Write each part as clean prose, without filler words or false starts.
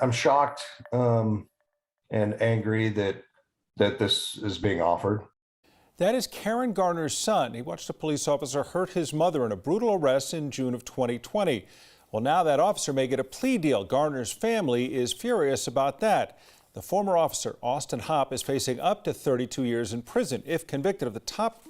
I'm shocked and angry that this is being offered. That is Karen Garner's son. He watched a police officer hurt his mother in a brutal arrest in June of 2020. Well, now that officer may get a plea deal. Garner's family is furious about that. The former officer, Austin Hopp, is facing up to 32 years in prison if convicted of the top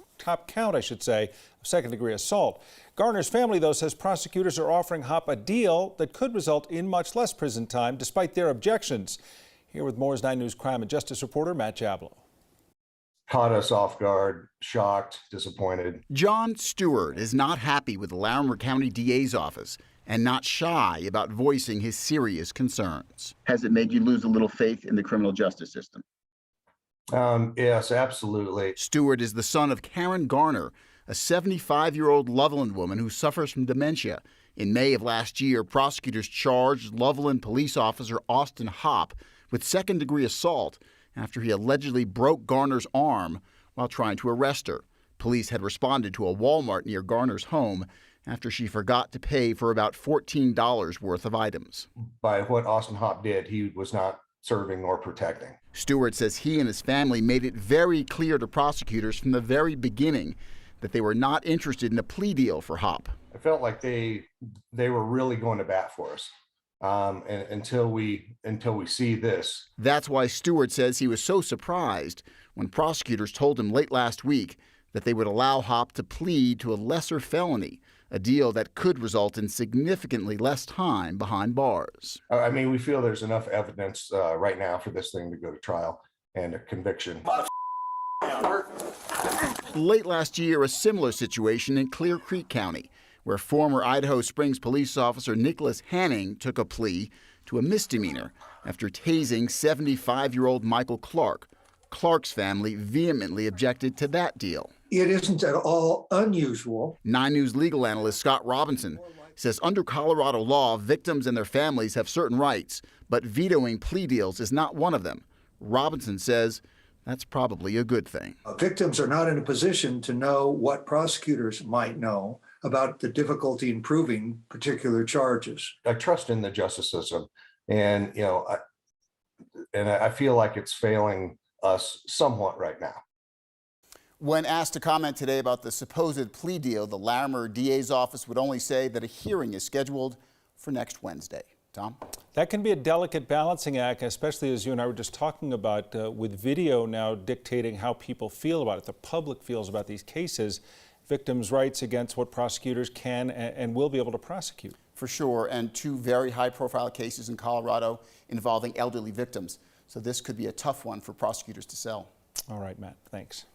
count, of second-degree assault. Garner's family, though, says prosecutors are offering Hopp a deal that could result in much less prison time, despite their objections. Here with more is 9 News crime and justice reporter Matt Jablow. Caught us off guard, shocked, disappointed. John Stewart is not happy with the Larimer County DA's office and not shy about voicing his serious concerns. Has it made you lose a little faith in the criminal justice system? Yes, absolutely. Stewart is the son of Karen Garner, a 75-year-old Loveland woman who suffers from dementia. In May of last year, prosecutors charged Loveland police officer Austin Hopp with second-degree assault after he allegedly broke Garner's arm while trying to arrest her. Police had responded to a Walmart near Garner's home after she forgot to pay for about $14 worth of items. By what Austin Hopp did, he was not serving or protecting. Stewart says he and his family made it very clear to prosecutors from the very beginning that they were not interested in a plea deal for Hopp. I felt like they were really going to bat for us. And until we see this. That's why Stewart says he was so surprised when prosecutors told him late last week that they would allow Hopp to plead to a lesser felony, a deal that could result in significantly less time behind bars. I mean, we feel there's enough evidence right now for this thing to go to trial and a conviction. Late last year, a similar situation in Clear Creek County, where former Idaho Springs police officer Nicholas Hanning took a plea to a misdemeanor after tasing 75-year-old Michael Clark. Clark's family vehemently objected to that deal. It isn't at all unusual. 9 News legal analyst Scott Robinson says under Colorado law, victims and their families have certain rights, but vetoing plea deals is not one of them. Robinson says that's probably a good thing. Victims are not in a position to know what prosecutors might know about the difficulty in proving particular charges. I trust in the justice system, and I feel like it's failing us somewhat right now. When asked to comment today about the supposed plea deal, the Larimer DA's office would only say that a hearing is scheduled for next Wednesday. Tom? That can be a delicate balancing act, especially as you and I were just talking about, with video now dictating how people feel about it, the public feels about these cases, victims' rights against what prosecutors can and will be able to prosecute. For sure, and 2 very high-profile cases in Colorado involving elderly victims. So this could be a tough one for prosecutors to sell. All right, Matt, thanks.